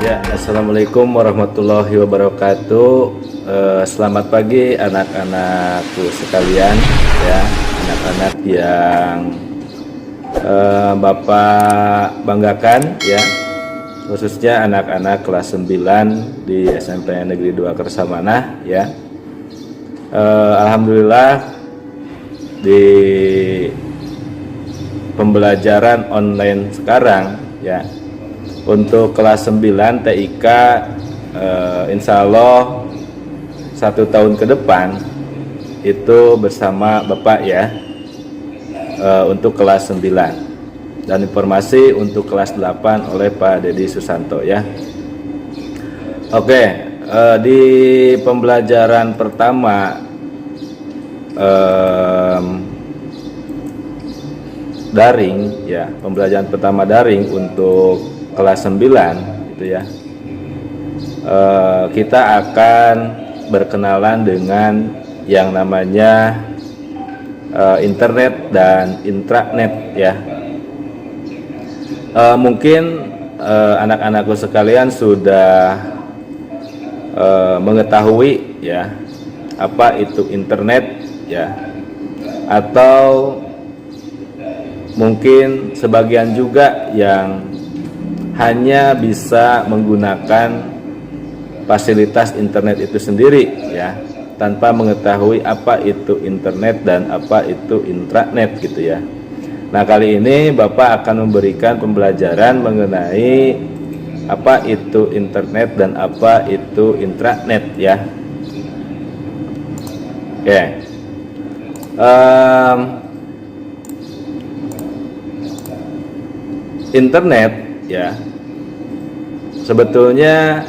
Ya, assalamualaikum warahmatullahi wabarakatuh. Selamat pagi anak-anakku sekalian, ya, anak-anak yang Bapak banggakan, ya, khususnya anak-anak kelas 9 di SMP Negeri 2 Kersamanah, ya. Alhamdulillah di pembelajaran online sekarang, ya, untuk kelas 9 TIK insya Allah 1 tahun ke depan itu bersama Bapak, ya, untuk kelas 9, dan informasi untuk kelas 8 oleh Pak Dedi Susanto, ya. Oke, di pembelajaran pertama daring, ya, pembelajaran pertama daring untuk kelas 9 gitu, ya, kita akan berkenalan dengan yang namanya internet dan intranet, ya. Mungkin anak-anakku sekalian sudah mengetahui, ya, apa itu internet, ya, atau mungkin sebagian juga yang hanya bisa menggunakan fasilitas internet itu sendiri, ya, tanpa mengetahui apa itu internet dan apa itu intranet, gitu, ya. Nah, kali ini Bapak akan memberikan pembelajaran mengenai apa itu internet dan apa itu intranet, ya. Oke. Internet, ya, sebetulnya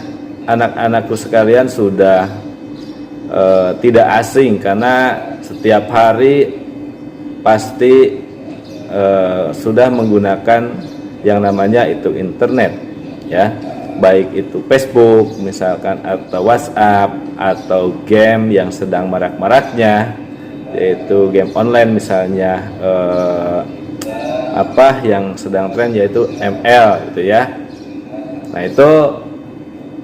anak-anakku sekalian sudah tidak asing, karena setiap hari pasti sudah menggunakan yang namanya itu internet, ya, baik itu Facebook misalkan, atau WhatsApp, atau game yang sedang marak-maraknya, yaitu game online misalnya, apa yang sedang tren yaitu ML, gitu, ya. Nah, itu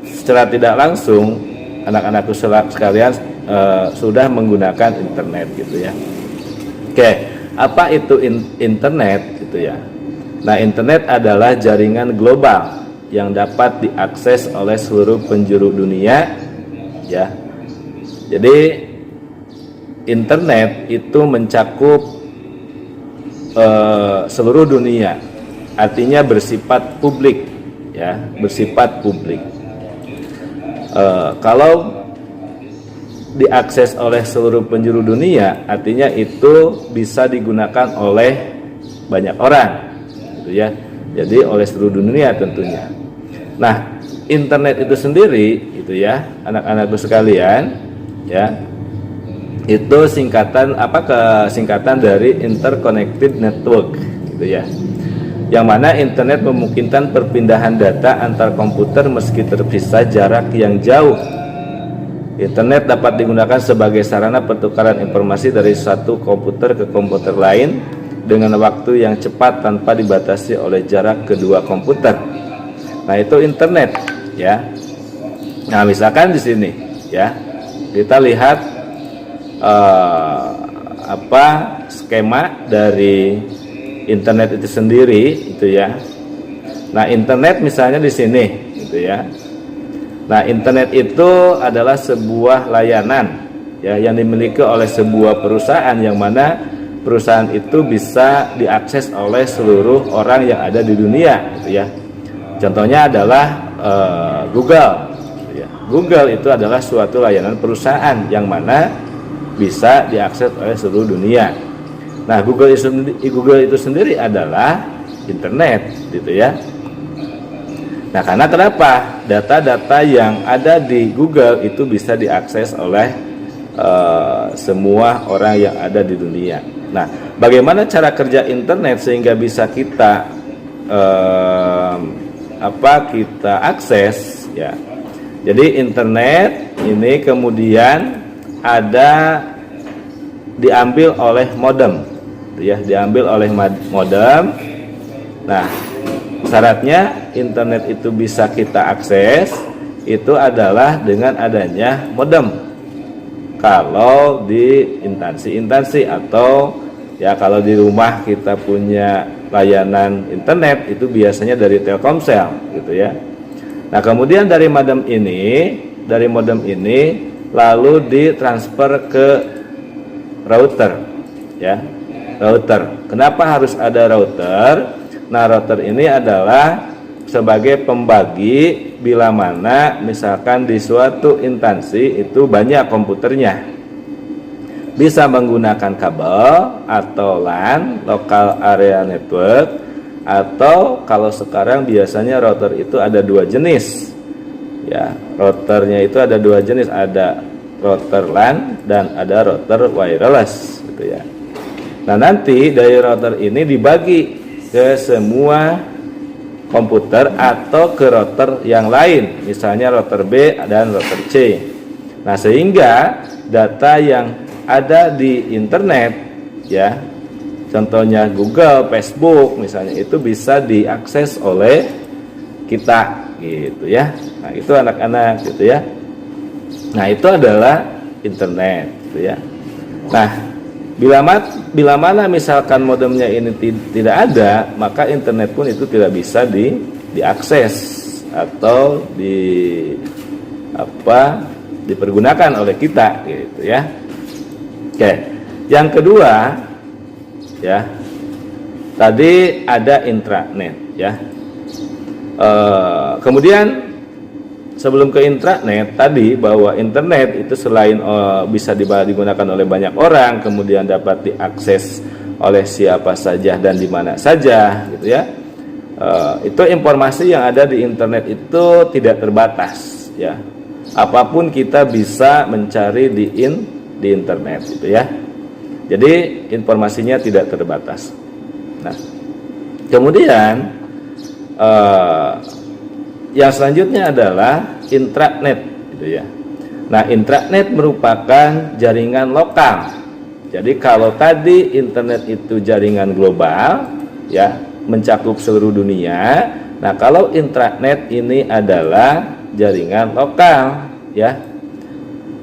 secara tidak langsung anak-anakku sekalian sudah menggunakan internet, gitu, ya. Oke, apa itu internet, gitu, ya. Nah, internet adalah jaringan global yang dapat diakses oleh seluruh penjuru dunia, ya. Jadi internet itu mencakup seluruh dunia, artinya bersifat publik, ya, bersifat publik. Kalau diakses oleh seluruh penjuru dunia, artinya itu bisa digunakan oleh banyak orang, gitu, ya. Jadi oleh seluruh dunia tentunya. Nah, internet itu sendiri, gitu, ya, anak-anakku sekalian, ya, itu singkatan dari interconnected network, gitu, ya. Yang mana internet memungkinkan perpindahan data antar komputer meski terpisah jarak yang jauh. Internet dapat digunakan sebagai sarana pertukaran informasi dari satu komputer ke komputer lain dengan waktu yang cepat tanpa dibatasi oleh jarak kedua komputer. Nah, itu internet, ya. Nah, misalkan di sini, ya, kita lihat skema dari internet itu sendiri, itu, ya. Nah, internet misalnya di sini, gitu, ya. Nah, internet itu adalah sebuah layanan, ya, yang dimiliki oleh sebuah perusahaan, yang mana perusahaan itu bisa diakses oleh seluruh orang yang ada di dunia, gitu, ya. Contohnya adalah Google, gitu, ya. Google itu adalah suatu layanan perusahaan yang mana bisa diakses oleh seluruh dunia. Nah, Google itu sendiri adalah internet, gitu, ya. Nah, karena kenapa? Data-data yang ada di Google itu bisa diakses oleh semua orang yang ada di dunia. Nah, bagaimana cara kerja internet sehingga bisa kita kita akses, ya. Jadi internet ini kemudian diambil oleh modem, ya, diambil oleh modem. Nah, Syaratnya internet itu bisa kita akses itu adalah dengan adanya modem. Kalau di instansi-instansi atau ya kalau di rumah kita punya layanan internet itu biasanya dari Telkomsel gitu ya. Nah, kemudian dari modem ini lalu ditransfer ke router ya. Router. Kenapa harus ada router? Nah, router ini adalah sebagai pembagi bila mana misalkan di suatu instansi itu banyak komputernya. Bisa menggunakan kabel atau LAN, local area network, atau kalau sekarang biasanya router itu ada dua jenis. Ya, routernya itu ada dua jenis, ada router LAN dan ada router wireless gitu ya. Nah, nanti dari router ini dibagi ke semua komputer atau ke router yang lain, misalnya router B dan router C. Nah, sehingga data yang ada di internet ya, contohnya Google, Facebook misalnya, itu bisa diakses oleh kita gitu ya. Nah, itu anak-anak gitu ya. Nah, itu adalah internet gitu ya. Nah, bila mana misalkan modemnya ini tidak ada, maka internet pun itu tidak bisa diakses atau dipergunakan oleh kita gitu ya. Oke. Yang kedua ya, tadi ada intranet ya. Kemudian sebelum ke intranet tadi, bahwa internet itu selain bisa digunakan oleh banyak orang, kemudian dapat diakses oleh siapa saja dan di mana saja gitu ya. Itu informasi yang ada di internet itu tidak terbatas ya. Apapun kita bisa mencari di internet gitu ya. Jadi informasinya tidak terbatas. Nah, kemudian yang selanjutnya adalah intranet gitu ya. Nah, intranet merupakan jaringan lokal. Jadi kalau tadi internet itu jaringan global ya, mencakup seluruh dunia. Nah, kalau intranet ini adalah jaringan lokal ya.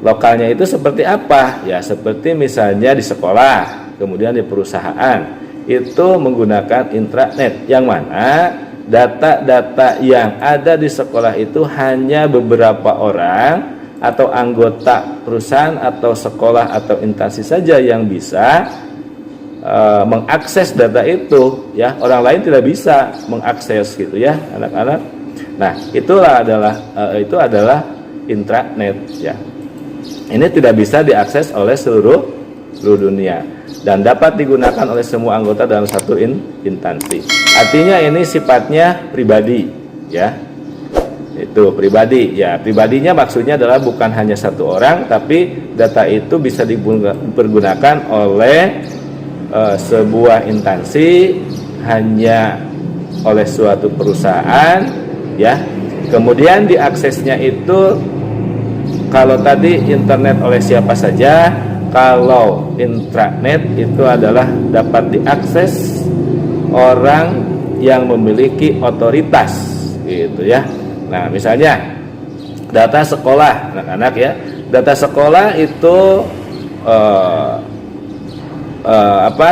Lokalnya itu seperti apa? Ya, seperti misalnya di sekolah, kemudian di perusahaan, itu menggunakan intranet yang mana data-data yang ada di sekolah itu hanya beberapa orang atau anggota perusahaan atau sekolah atau instansi saja yang bisa mengakses data itu ya. Orang lain tidak bisa mengakses gitu ya, anak-anak. Nah, itu adalah intranet ya. Ini tidak bisa diakses oleh seluruh dunia dan dapat digunakan oleh semua anggota dalam satu instansi. Artinya ini sifatnya pribadi ya. Itu pribadi ya. Pribadinya maksudnya adalah bukan hanya satu orang, tapi data itu bisa dipergunakan oleh sebuah instansi, hanya oleh suatu perusahaan ya. Kemudian diaksesnya itu kalau tadi internet oleh siapa saja, kalau intranet itu adalah dapat diakses orang yang memiliki otoritas gitu ya. Nah, misalnya data sekolah anak-anak ya. Data sekolah itu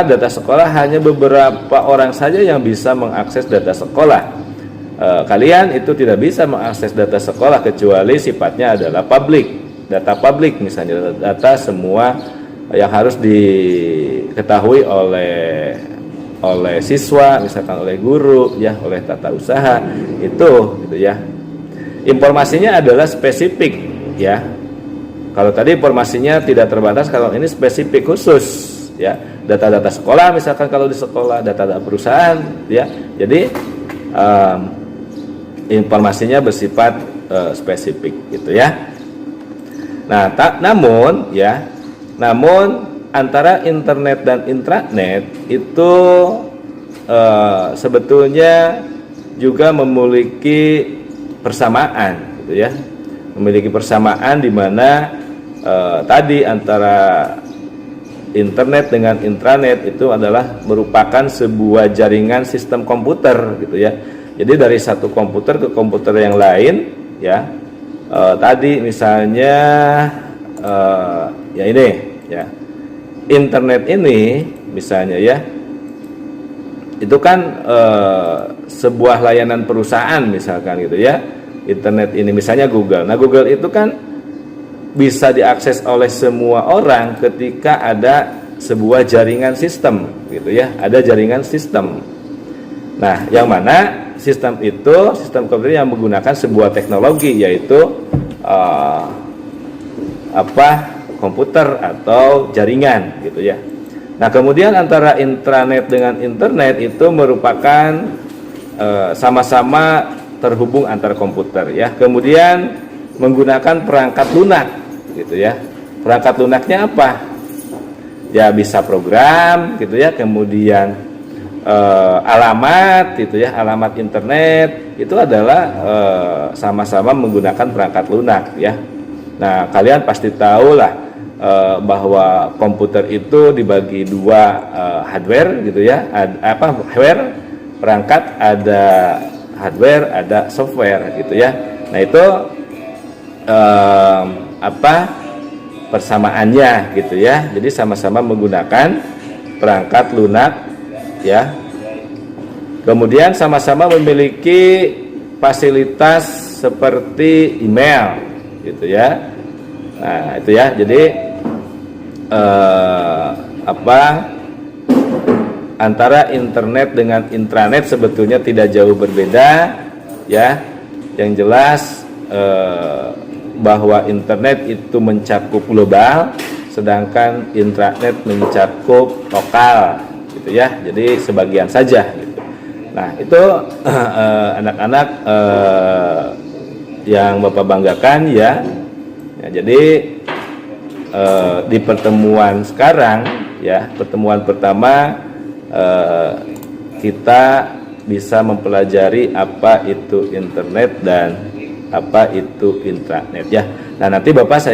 data sekolah hanya beberapa orang saja yang bisa mengakses data sekolah. Kalian itu tidak bisa mengakses data sekolah kecuali sifatnya adalah publik, data publik, misalnya data semua yang harus diketahui oleh siswa, misalkan oleh guru ya, oleh tata usaha itu gitu ya. Informasinya adalah spesifik ya. Kalau tadi informasinya tidak terbatas, kalau ini spesifik khusus ya. Data-data sekolah misalkan kalau di sekolah, data-data perusahaan ya. Jadi informasinya bersifat spesifik gitu ya. Nah, namun antara internet dan intranet itu sebetulnya juga memiliki persamaan gitu ya. Memiliki persamaan di mana tadi antara internet dengan intranet itu adalah merupakan sebuah jaringan sistem komputer gitu ya. Jadi dari satu komputer ke komputer yang lain, ya. Tadi misalnya ya ini, ya. Internet ini misalnya ya, itu kan sebuah layanan perusahaan misalkan gitu ya. Internet ini misalnya Google. Nah, Google itu kan bisa diakses oleh semua orang ketika ada sebuah jaringan sistem gitu ya. Ada jaringan sistem. Nah, yang mana sistem itu sistem komputer yang menggunakan sebuah teknologi, yaitu komputer atau jaringan gitu ya. Nah, kemudian antara intranet dengan internet itu merupakan sama-sama terhubung antar komputer ya. Kemudian menggunakan perangkat lunak gitu ya. Perangkat lunaknya apa? Ya bisa program gitu ya. Kemudian alamat gitu ya. Alamat internet itu adalah sama-sama menggunakan perangkat lunak ya. Nah, kalian pasti tahu lah bahwa komputer itu dibagi dua hardware gitu ya. Hardware perangkat, ada hardware, ada software gitu ya. Nah, itu persamaannya gitu ya. Jadi sama-sama menggunakan perangkat lunak ya. Kemudian sama-sama memiliki fasilitas seperti email gitu ya. Nah, itu ya. Jadi antara internet dengan intranet sebetulnya tidak jauh berbeda ya. Yang jelas bahwa internet itu mencakup global, sedangkan intranet mencakup lokal gitu ya. Jadi sebagian saja gitu. Nah, itu anak-anak yang Bapak banggakan ya. Jadi di pertemuan sekarang ya, pertemuan pertama kita bisa mempelajari apa itu internet dan apa itu intranet ya. Nah, nanti Bapak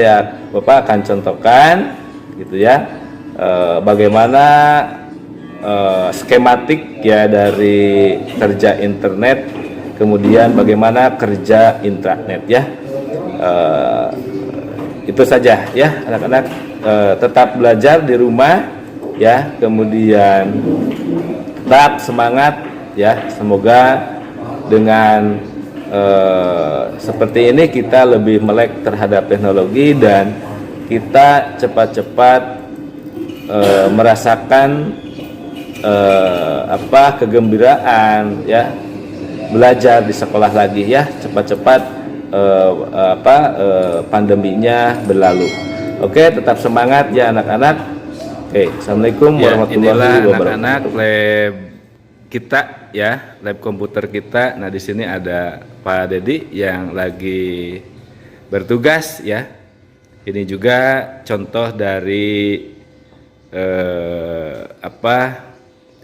akan contohkan gitu ya, bagaimana skematik ya dari kerja internet, kemudian bagaimana kerja intranet ya. Itu saja ya anak-anak, tetap belajar di rumah ya, kemudian tetap semangat ya. Semoga dengan seperti ini kita lebih melek terhadap teknologi dan kita cepat-cepat merasakan kegembiraan ya, belajar di sekolah lagi ya, cepat-cepat pandeminya berlalu. Oke, tetap semangat ya anak-anak. Oke, assalamualaikum warahmatullahi wabarakatuh. Anak-anak, lab kita ya, lab komputer kita. Nah, di sini ada Pak Dedi yang lagi bertugas ya. Ini juga contoh dari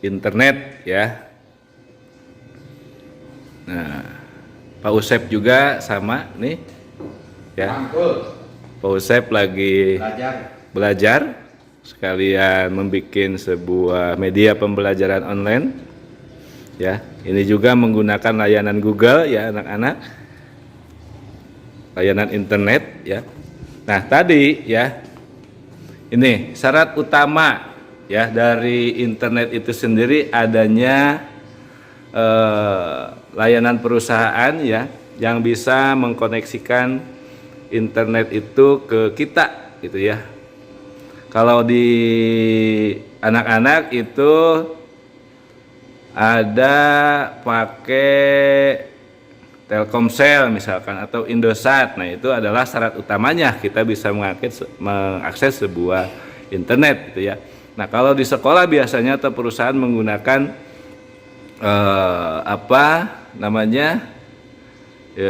internet ya. Nah, Pak Usep juga sama nih ya. Pak Usep lagi belajar sekalian membuat sebuah media pembelajaran online ya. Ini juga menggunakan layanan Google ya anak-anak, layanan internet ya. Nah, tadi ya, ini syarat utama ya dari internet itu sendiri adanya layanan perusahaan ya, yang bisa mengkoneksikan internet itu ke kita gitu ya. Kalau di anak-anak itu ada pakai Telkomsel misalkan atau Indosat. Nah, itu adalah syarat utamanya kita bisa mengakses sebuah internet gitu ya. Nah, kalau di sekolah biasanya atau perusahaan menggunakan ya,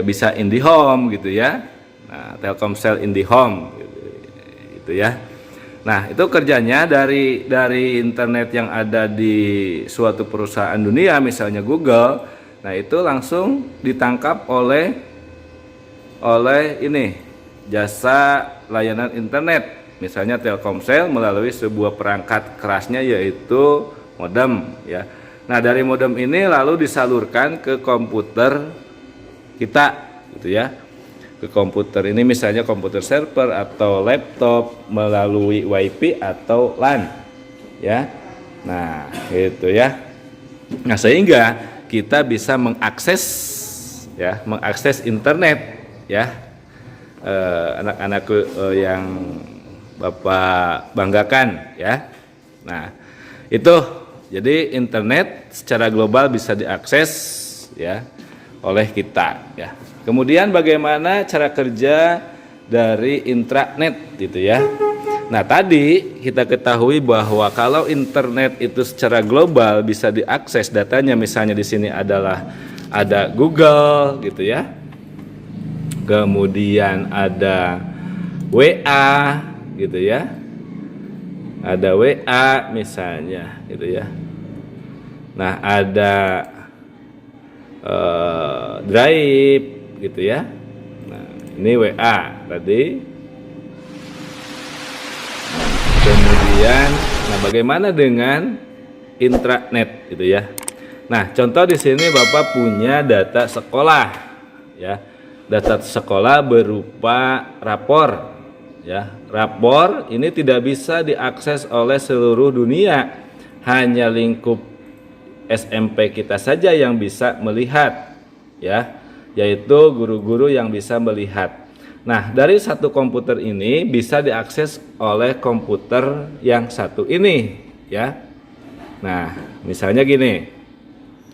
bisa IndiHome gitu ya. Nah, Telkomsel IndiHome gitu ya. Nah, itu kerjanya dari internet yang ada di suatu perusahaan dunia, misalnya Google. Nah, itu langsung ditangkap oleh ini jasa layanan internet, misalnya Telkomsel melalui sebuah perangkat kerasnya yaitu modem ya. Nah, dari modem ini lalu disalurkan ke komputer kita gitu ya. Ke komputer ini misalnya komputer server atau laptop melalui WiFi atau LAN ya. Nah, gitu ya. Nah, sehingga kita bisa mengakses internet ya. Anak-anakku yang Bapak banggakan ya. Nah, itu jadi internet secara global bisa diakses ya oleh kita ya. Kemudian bagaimana cara kerja dari intranet gitu ya. Nah, tadi kita ketahui bahwa kalau internet itu secara global bisa diakses datanya, misalnya di sini ada Google gitu ya. Kemudian ada WA gitu ya. Ada WA misalnya gitu ya. Nah, ada Drive gitu ya. Nah, ini WA tadi. Kemudian, nah bagaimana dengan intranet gitu ya? Nah, contoh di sini Bapak punya data sekolah ya. Data sekolah berupa rapor ya. Rapor ini tidak bisa diakses oleh seluruh dunia. Hanya lingkup SMP kita saja yang bisa melihat ya, yaitu guru-guru yang bisa melihat. Nah, dari satu komputer ini bisa diakses oleh komputer yang satu ini ya. Nah, misalnya gini.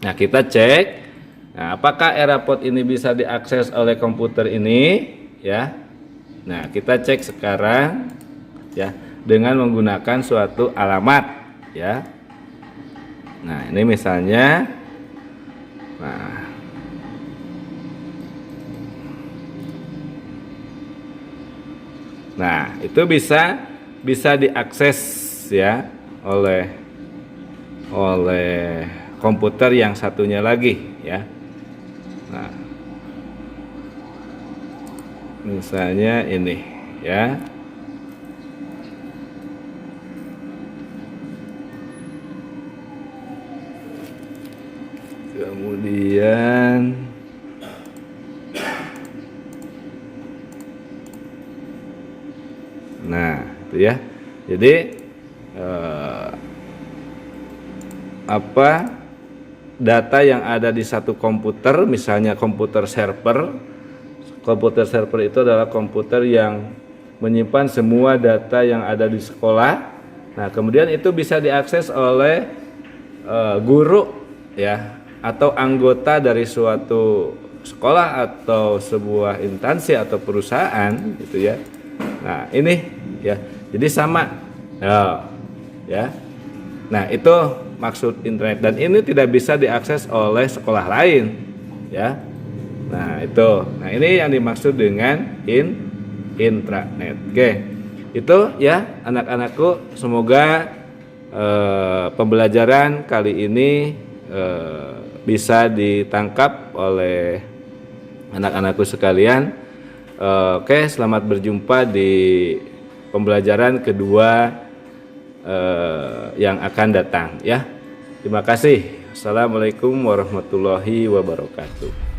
Nah, kita cek. Nah, apakah Erapod ini bisa diakses oleh komputer ini ya? Nah, kita cek sekarang ya dengan menggunakan suatu alamat ya. Nah, ini misalnya Nah, itu bisa diakses ya oleh komputer yang satunya lagi ya. Nah, misalnya ini ya. Kemudian nah, itu ya. Jadi data yang ada di satu komputer, misalnya komputer server. Komputer server itu adalah komputer yang menyimpan semua data yang ada di sekolah. Nah, kemudian itu bisa diakses oleh guru ya, atau anggota dari suatu sekolah atau sebuah instansi atau perusahaan gitu ya. Nah, ini ya. Jadi sama. Ya. Nah, itu maksud internet, dan ini tidak bisa diakses oleh sekolah lain ya. Nah, itu. Nah, ini yang dimaksud dengan intranet. Oke. Itu ya anak-anakku, semoga pembelajaran kali ini bisa ditangkap oleh anak-anakku sekalian. Oke, selamat berjumpa di pembelajaran kedua yang akan datang ya. Terima kasih. Assalamualaikum warahmatullahi wabarakatuh.